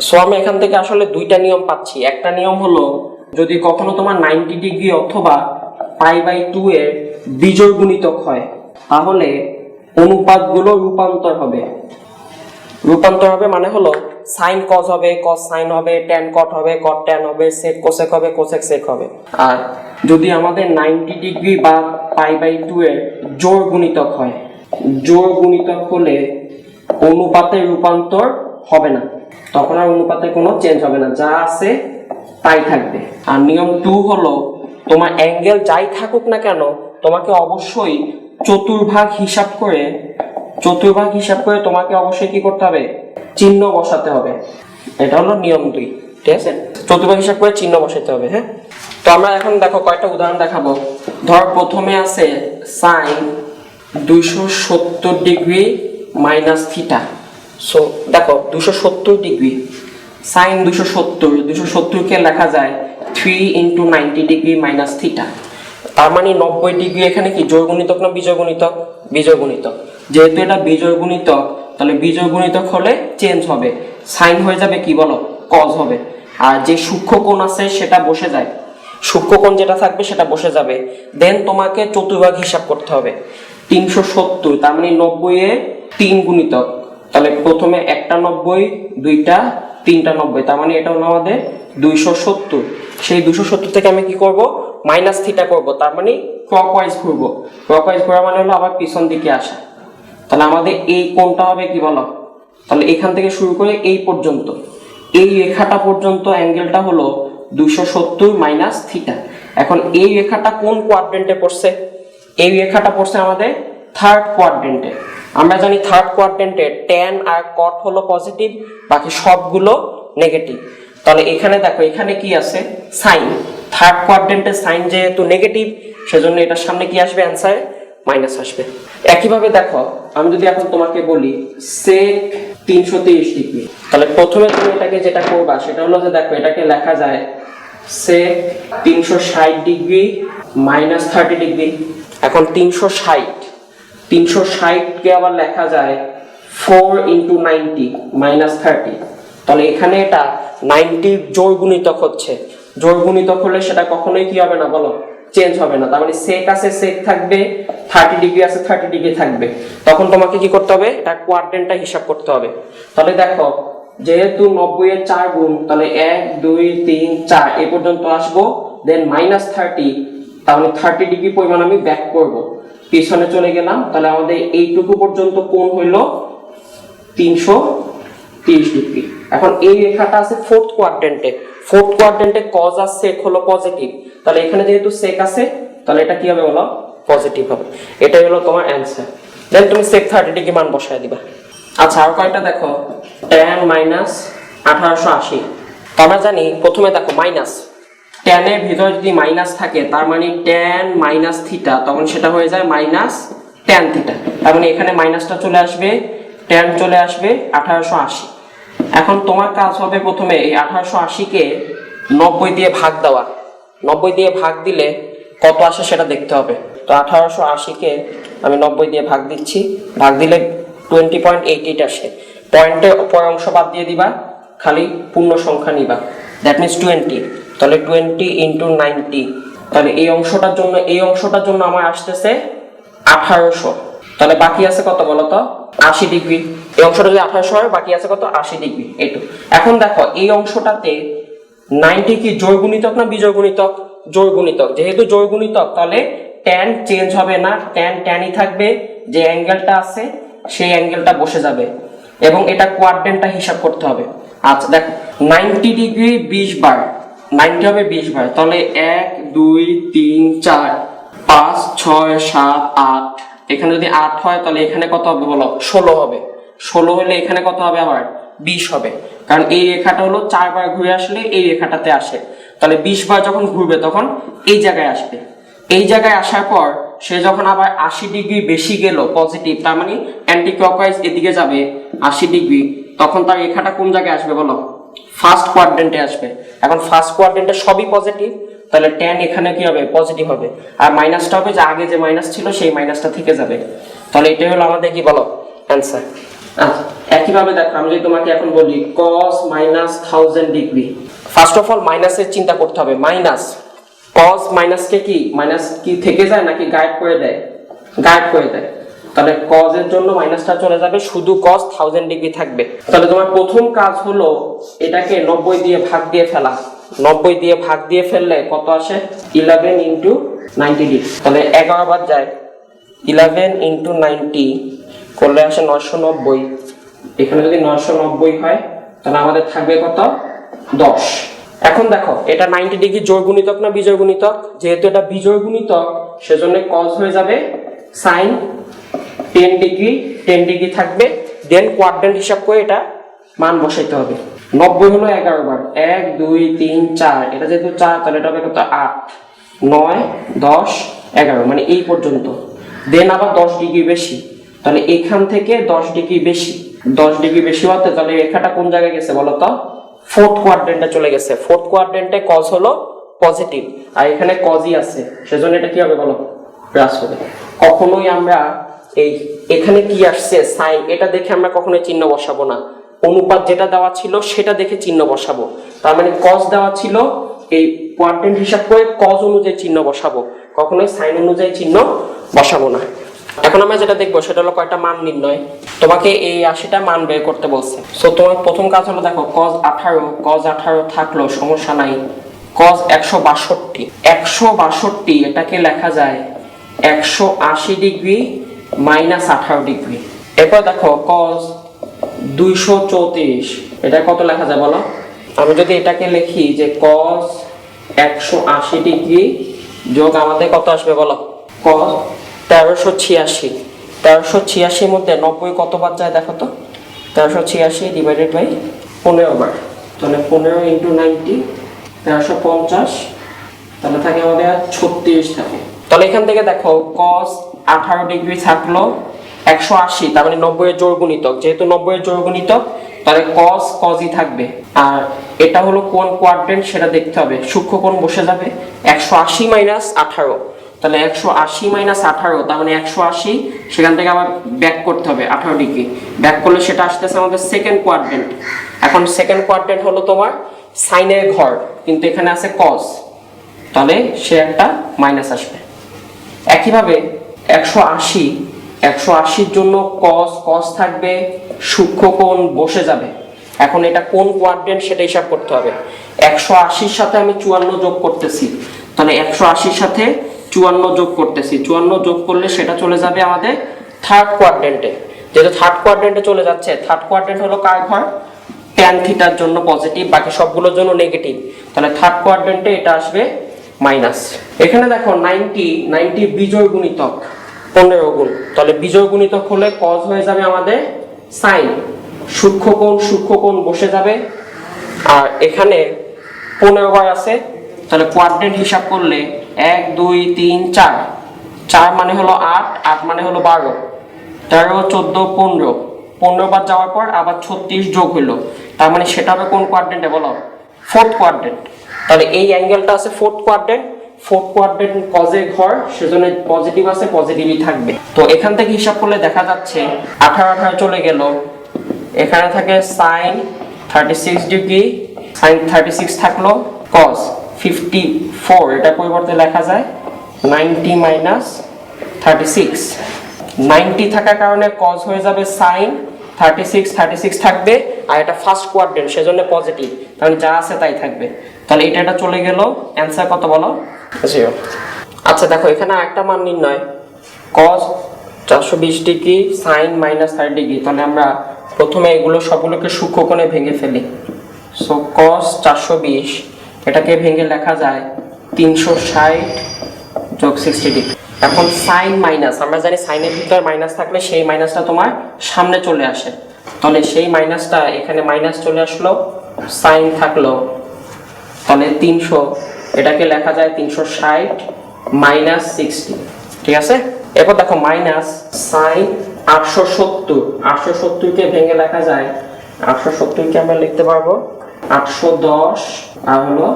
So আমি এখান থেকে আসলে দুইটা নিয়ম পাচ্ছি। একটা নিয়ম হলো যদি কখনো তোমার 90 ডিগ্রি অথবা π/2 এর বিজোড় গুণিতক হয় তাহলে অনুপাতগুলো রূপান্তর হবে। রূপান্তর হবে মানে হলো সাইন কস হবে, কস সাইন হবে, ট্যান কট হবে, কট ট্যান হবে, সেক কোসেক হবে, কোসেক সেক হবে। আর যদি আমাদের 90 ডিগ্রি বা π/2 এর জোড় গুণিতক হয়, জোড় গুণিতক হলে অনুপাতের রূপান্তর হবে না, তখন আর অনুপাতে কোনো চেঞ্জ হবে না, যা আছে তাই থাকবে। আর নিয়ম 2 হলো তোমার অ্যাঙ্গেল যাই থাকুক না কেন তোমাকে অবশ্যই চতুর্ভাগ হিসাব করে তোমাকে অবশ্যই কি করতে হবে, চিহ্ন বসাতে হবে। এটা হলো নিয়ম 2, ঠিক আছে? চতুর্ভাগ হিসাব করে চিহ্ন বসাতে হবে। হ্যাঁ, তো আমরা এখন দেখো কয়েকটা উদাহরণ দেখাবো। ধর প্রথমে আছে sine 270 degree minus theta. So দেখো 270 ডিগ্রি সাইন 270 কে লেখা যায় 3 × 90 ডিগ্রি মাইনাস থিটা। তার মানে 90 ডিগ্রি এখানে কি জোড় গুণিতক না বিজোড় গুণিতক? বিজোড় গুণিতক। যেহেতু এটা বিজোড় গুণিতক তাহলে বিজোড় গুণিতক হলে চেঞ্জ হবে, সাইন হয়ে যাবে কি বলো, কজ হবে। আর যে সূক্ষ্ম কোণ আছে সেটা বসে যায়, সূক্ষ্ম কোণ যেটা থাকবে সেটা বসে যাবে। দেন তোমাকে চতুর্ভাগ হিসাব করতে হবে। 370 তার মানে 90 এ 3 গুণিতক, তাহলে প্রথমে একটা 90, দুইটা, তিনটা 90, তার মানে এটা হলো আমাদের 270। সেই 270 থেকে আমি কি করব, মাইনাস থিটা করব, তার মানে ক্লকওয়াইজ ঘুরবো। ক্লকওয়াইজ ঘোরা মানে হলো আবার পিছন দিকে আসা। তাহলে আমাদের এই কোণটা হবে কি বলো, তাহলে এখান থেকে শুরু করে এই পর্যন্ত, এই রেখাটা পর্যন্ত অ্যাঙ্গেলটা হলো 270 মাইনাস থিটা। এখন এই রেখাটা কোন কোয়াড্রেন্টে পড়ছে? এই রেখাটা পড়ছে আমাদের থার্ড কোয়াড্রেন্টে। আমরা জানি থার্ড কোয়াড্রেন্টে ট্যান আর কট হলো পজিটিভ, বাকি সবগুলো নেগেটিভ। তাহলে এখানে দেখো এখানে কি আছে, সাইন। থার্ড কোয়াড্রেন্টে সাইন যেহেতু নেগেটিভ সেজন্য এটার সামনে কি আসবে, অ্যান্সার মাইনাস আসবে। একইভাবে দেখো আমি যদি এখন তোমাকে বলি সেক 330 ডিগ্রি, তাহলে প্রথমে তুমি এটাকে যেটা করবা সেটা হলো যে দেখো এটাকে লেখা যায় সেক 360 ডিগ্রি মাইনাস 30 ডিগ্রি। এখন 360 কে আবার লেখা যায় 4 × 90 মাইনাস 30। তাহলে এখানে এটা 90 জোড় গুণিতক হচ্ছে, জোড় গুণিতক হলে সেটা কখনোই কি হবে না বলো, চেঞ্জ হবে না। তার মানে সেক আছে সেক থাকবে, 30 ডিগ্রি আছে 30 ডিগ্রি থাকবে। তখন তোমাকে কি করতে হবে, এটা কোয়াড্রেন্টটা হিসাব করতে হবে। তাহলে দেখো যেহেতু 90 এর 4 গুণ, তাহলে 1 2 3 4 এই পর্যন্ত আসবো, দেন মাইনাস 30, তাহলে 30 ডিগ্রি পরিমাণ আমি ব্যাক করব, পিছনে চলে গেলাম। তাহলে আমাদের এইটুকু পর্যন্ত কোণ হইল 330 ডিগ্রি। এখন এই রেখাটা আছে ফোর্থ কোয়াড্রেন্টে কজ আর সেক হলো পজিটিভ, তাহলে এখানে যেহেতু সেক আছে তাহলে এটা কি হবে বলো, পজিটিভ হবে। এটাই হলো তোমার অ্যান্সার। দেন তুমি সেক 30 ডিগ্রি মান বসায় দিবা। আচ্ছা আর কয়টা দেখো, tan মাইনাস 1880। তো আমরা জানি প্রথমে দেখো মাইনাস, ট্যানের ভিতরে যদি মাইনাস থাকে তার মানে ট্যান মাইনাস থিটা, তখন সেটা হয়ে যায় মাইনাস ট্যান থিটা। তার মানে এখানে মাইনাসটা চলে আসবে, ট্যান চলে আসবে 1880। এখন তোমার কাজ হবে প্রথমে এই 1880 কে 90 দিয়ে ভাগ দেওয়া। 90 দিয়ে ভাগ দিলে কত আসে সেটা দেখতে হবে। তো 1880 কে আমি 90 দিয়ে ভাগ দিচ্ছি, ভাগ দিলে 20.88 আসে। পয়েন্টের পরের অংশ বাদ দিয়ে দিবা, খালি পূর্ণ সংখ্যা নিবা, দ্যাট মিনস 20। তাহলে 20 × 90, তাহলে এই অংশটার জন্য আমার আসতেছে 1800। তাহলে বাকি আছে কত বলতো, 80 ডিগ্রি। এই অংশটা যদি 1800 হয়, বাকি আছে কত, 80 ডিগ্রি। এইটু। এখন দেখো এই অংশটাতে 90 কি জোড় গুণিতক না বিজোড় গুণিতক? জোড় গুণিতক। যেহেতু জোড় গুণিতক তাহলে ট্যান চেঞ্জ হবে না, ট্যানই থাকবে, যে অ্যাঙ্গেলটা আছে সেই অ্যাঙ্গেলটা বসে যাবে, এবং এটা কোয়াড্রেন্টটা হিসাব করতে হবে। আচ্ছা দেখো 90 ডিগ্রি 20 বার, 90 হবে 20 বার, তাহলে 1 2 3 4 5 6 7 8, এখানে যদি 8 হয় তাহলে এখানে কত হবে বলো, 16 হবে। 16 হলে এখানে কত হবে, আবার 20 হবে, কারণ এই রেখাটা হলো 4 বার ঘুরে আসলে এই রেখাটাতে আসে। তাহলে 20 বার যখন ঘুরবে তখন এই জায়গায় আসবে। এই জায়গায় আসার পর সে যখন আবার 80 ডিগ্রি বেশি গেল পজিটিভ, তার মানে অ্যান্টি ক্লকওয়াইজ এদিকে যাবে 80 ডিগ্রি, তখন তার রেখাটা কোন জায়গায় আসবে বলো, ফার্স্ট কোয়াড্রেন্টে আসবে। এখন ফার্স্ট কোয়াড্রেন্টে সবই পজিটিভ, তাহলে ট্যান এখানে কি হবে, পজিটিভ হবে, আর মাইনাসটা হবে যে আগে যে মাইনাস ছিল সেই মাইনাসটা থেকে যাবে। তাহলে এটাই হলো আমাদের কি বলো, অ্যান্সার। আচ্ছা একইভাবে দেখো আমি যদি তোমাকে এখন বলি cos minus 1000 degree, first of all মাইনাসের চিন্তা করতে হবে। মাইনাস cos মাইনাসকে কি মাইনাস কি থেকে যায় নাকি গাইড করে দেয়? গাইড করে দেয়। তাহলে cos এর জন্য মাইনাসটা চলে যাবে, শুধু cos 1000 ডিগ্রি থাকবে। তাহলে তোমার প্রথম কাজ হলো এটাকে 90 দিয়ে ভাগ দিয়ে ফেলা। 90 দিয়ে ভাগ দিয়ে ফেললে কত আসে? 11 ইনটু 90 ডিগ্রি। তাহলে 11 বার যায়, 11 ইনটু 90 করলে আসে 990। এখানে যদি 990 হয় তাহলে আমাদের থাকবে কত? 10। এখন দেখো এটা 90 ডিগ্রি জোড় গুণিতক না বিজোড় গুণিতক? যেহেতু এটা বিজোড় গুণিতক সেজন্য cos হয়ে যাবে sin 10 ডিগ্রি, 10 ডিগ্রি থাকবে। দেন কোয়াড্রেন্ট হিসাব করে এটা মান বসাইতে হবে। 90 হলো 11 বার, 1 2 3 4, এটা যেহেতু 4 তাহলে এটা হবে কত? 8 9 10 11, মানে এই পর্যন্ত। দেন আবার 10 ডিগ্রি বেশি, তাহলে এখান থেকে 10 ডিগ্রি বেশি, 10 ডিগ্রি বেশি হতে তাহলে রেখাটা কোন জায়গায় গেছে বলো তো? ফোর্থ কোয়াড্রেন্টে চলে গেছে। ফোর্থ কোয়াড্রেন্টে cos হলো পজিটিভ আর এখানে cosই আছে, সেজন্য এটা কি হবে বলো? প্লাস হবে। কখনোই আমরা এই এখানে কি আসছে sin, এটা দেখে আমরা কখনোই চিহ্ন বসাবো না। অনুপাত যেটা দেওয়া ছিল সেটা দেখে চিহ্ন বসাবো। তার মানে cos দেওয়া ছিল, এই কোয়াড্রেন্ট হিসাব করে cos অনুযায়ী চিহ্ন বসাবো, কখনোই sin অনুযায়ী চিহ্ন বসাবো না। এখন আমরা যেটা দেখবো সেটা হলো কয়টা মান নির্ণয়। তোমাকে এই 80টা মান বের করতে বলছে। সো তোমার প্রথম কাজ হলো দেখো cos 18 থাকলো, সমস্যা নাই। cos 162, 162 এটাকে লেখা যায় 180 ডিগ্রি মাইনাস 18 ডিগ্রি। এরপর দেখো cos 234, এটা কত লেখা যায় বলো? আমি যদি এটাকে লিখি যে cos 180 ডিগ্রি যোগ আমাদের কত আসবে বলো? cos 1386, 1386 মধ্যে 90 কতবার যায় দেখো তো? 1386 ডিভাইডেড বাই 15 বার, তাহলে 15 ইনটু 90 1350, তাহলে থাকে আমাদের 36 থাকে। তাহলে এখান থেকে দেখো cos 18 ডিগ্রি থাকলো 180, তার মানে 90 এর জোড় গুণিতক, যেহেতু 90 এর জোড় গুণিতক তাহলে cosই থাকবে। আর এটা হলো কোন কোয়াড্রেন্ট সেটা দেখতে হবে, সূক্ষ্ম কোণ বসে যাবে 180 মাইনাস 18, তাহলে 180 মাইনাস 18, তার মানে 180, সেখান থেকে আবার ব্যাক করতে হবে 18 ডিগ্রি, ব্যাক করলে সেটা আসতেছে আমাদের সেকেন্ড কোয়াড্রেন্ট। এখন সেকেন্ড কোয়াড্রেন্ট হলো তোমার সাইনের ঘর, কিন্তু এখানে আছে cos, তাহলে সে একটা মাইনাস আসবে। একইভাবে 180-180-র জন্য cos থাকবে, সূক্ষ্ম কোণ বসে যাবে। এখন এটা কোন কোয়াড্রেন্ট সেটা হিসাব করতে হবে। 180-র সাথে আমি 54 যোগ করতেছি, তাহলে 180-র সাথে 54 যোগ করতেছি, 54 যোগ করলে সেটা চলে যাবে আমাদের থার্ড কোয়াড্রেন্টে। যেহেতু থার্ড কোয়াড্রেন্টে চলে যাচ্ছে, থার্ড কোয়াড্রেন্ট হলো কার ঘর? tan থিটার জন্য পজিটিভ, বাকি সবগুলোর জন্য নেগেটিভ, তাহলে থার্ড কোয়াড্রেন্টে এটা আসবে মাইনাস। এখানে দেখো 90 বিজোড় গুণিতক 15 গুণ, তাহলে বিজোড় গুণিতক হলে cos হয়ে যাবে আমাদের sin, সূক্ষ্ম কোণ বসে যাবে। আর এখানে 15 বার আছে, তাহলে কোয়াড্রেন্ট হিসাব করলে 1 2 3 4, 4 মানে হলো 8, 8 মানে হলো 12, 13 14 15, 15 বার যাওয়ার পর আবার 36 যোগ হলো, তার মানে সেটা হবে কোন কোয়াড্রেন্টে বলো? Fourth quadrant. তাহলে এই অ্যাঙ্গেলটা আছে fourth quadrant, fourth quadrant cos এর ঘর, সেজন্য পজিটিভ আছে, পজিটিভই থাকবে। তো এখান থেকে হিসাব করলে দেখা যাচ্ছে 18 চলে গেল, এখানে থাকে sin 36 ডিগ্রি, sin 36 থাকলো, cos 54, এটা পরিবর্তে লেখা যায় 90 মাইনাস 36, 90 থাকার কারণে cos হয়ে যাবে sin 36 থাকবে, আর এটা ফার্স্ট কোয়াড্রেন্ট সেজন্য পজিটিভ, তাহলে যা আছে তাই থাকবে। তাহলে এটা চলে গেল, অ্যানসার কত বলো? 0। আচ্ছা দেখো এখানে একটা মান নির্ণয়, cos 420 degree sin minus 30 degree, তাহলে আমরা প্রথমে এগুলো সবগুলোকে সূক্ষ্ম কোণে ভেঙে ফেলি। সো cos 420 এটাকে ভেঙে লেখা যায় 360 যোগ 60 ডিগ্রি। এখন সাইন মাইনাস, আমরা জানি সাইনের ভিতর মাইনাস থাকলে সেই মাইনাসটা তোমার সামনে চলে আসে, তাহলে সেই মাইনাসটা এখানে মাইনাস চলে আসলো, সাইন থাকলো, তাহলে 300, এটাকে লেখা যায় 360 মাইনাস 60, ঠিক আছে। এরপর দেখো মাইনাস সাইন 870, কে ভেঙে লেখা যায়, 870 কে আমরা লিখতে পারবো 810 আর হলো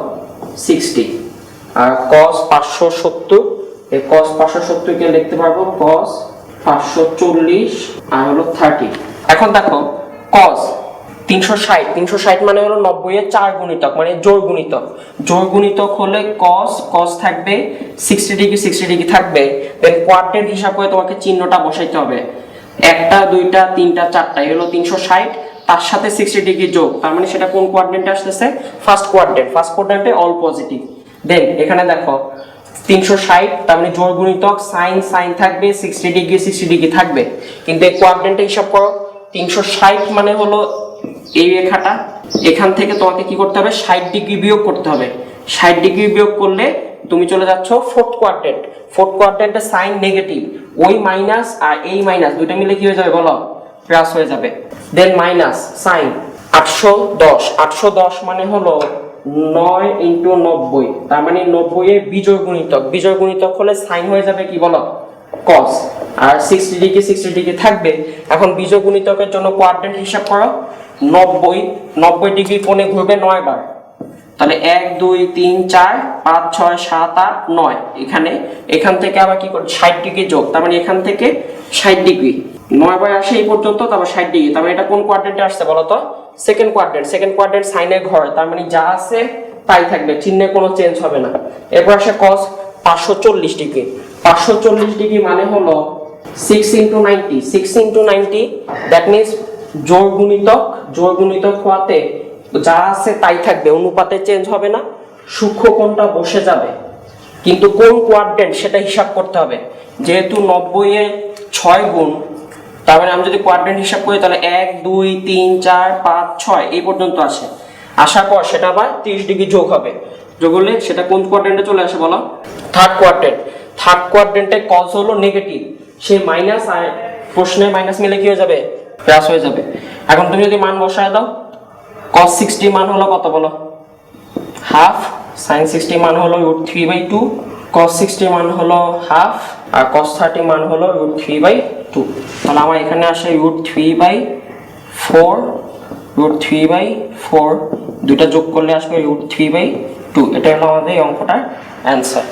60, আর cos 570, এই cos 570 কে লিখতে পারবো cos 540 আর হলো 30, এখন দেখো cos 360 মানে হলো 90 এর 4 গুণিতক মানে জোড় গুণিতক হলে cos থাকবে 60 ডিগ্রি থাকবে। দেন কোয়াড্রেন্ট হিসাব করে তোমাকে চিহ্নটা বসাইতে হবে, একটা দুইটা তিনটা চারটা, এই হলো 360, তার সাথে 60 ডিগ্রি যোগ, তার মানে সেটা কোন কোয়াড্রেন্টে আসতেছে? ফার্স্ট কোয়াড্রেন্টে অল পজিটিভ। দেন এখানে দেখো 360 তার মানে জোড় গুণিতক, সাইন থাকবে 60 ডিগ্রি থাকবে, কিন্তু এই কোয়াড্রেন্টে হিসাব করো 360 মানে হলো এই রেখাটা, এখান থেকে তোমাকে কি করতে হবে? 60 ডিগ্রি বিয়োগ করতে হবে। 60 ডিগ্রি বিয়োগ করলে তুমি চলে যাচ্ছ ফোর্থ কোয়াড্রেন্টে সাইন নেগেটিভ, ওই মাইনাস আর এই মাইনাস দুইটা মিলে কি হয়ে যাবে বলো? প্লাস হয়ে যাবে। দেন মাইনাস সাইন 810 মানে হলো 9 × 90, তার মানে 90 এর বিজোড় গুণিতক হলে সাইন হয়ে যাবে কি বলো? cos, আর 60 ডিগ্রি থাকবে। এখন বিজোড় গুণিতকের জন্য কোয়াড্রেন্ট হিসাব করো, 90 ডিগ্রি কোণে ঘুরবে 9 বার, তাহলে 1 2 3 4 5 6 7 8 9, এখান থেকে আবার কি করবে? 60 ডিগ্রি যোগ, তার মানে এখান থেকে 60 ডিগ্রি 9 বার আসে এই পর্যন্ত, তারপর 60 ডিগ্রি, তার মানে এটা কোন কোয়াড্রেন্টে আসছে বলো তো? সেকেন্ড কোয়াড্রেন্ট সাইনের ঘর, তার মানে যা আছে তাই থাকবে, চিহ্নে কোনো চেঞ্জ হবে না। এরপর আসে cos 540 ডিগ্রি মানে হলো 6 × 90, দ্যাট মিন্স জোড় গুণিতক হওয়াতে যা আছে তাই থাকবে, অনুপাতে চেঞ্জ হবে না, সূক্ষ্ম কোণটা বসে যাবে, কিন্তু কোন কোয়াড্রেন্ট সেটা হিসাব করতে হবে। যেহেতু 90 এর 6 গুণ, তার মানে আমি যদি কোয়াড্রেন্ট হিসাব করি তাহলে 1 2 3 4 5 6 এই পর্যন্ত আসে, আসার পর সেটা আবার 30 ডিগ্রি যোগ হবে, যোগ হলে সেটা কোন কোয়াড্রেন্টে চলে আসে বলো? থার্ড কোয়াড্রেন্টে cos হলো নেগেটিভ, সেই মাইনাস আর প্রশ্নে মাইনাস মিলে কি হয়ে যাবে? প্লাস হয়ে যাবে। এখন তুমি যদি মান বসায় দাও, cos 60 মান হলো কত বলো? হাফ, sin 60 মান হলো √3/2, cos 60 মান হলো হাফ, আর cos 30 মান হলো √3/2, তাহলে আমার এখানে আসে √3/4, দুইটা যোগ করলে আসবে √3/2, এটা হলো আমাদের এই অঙ্কটার অ্যান্সার।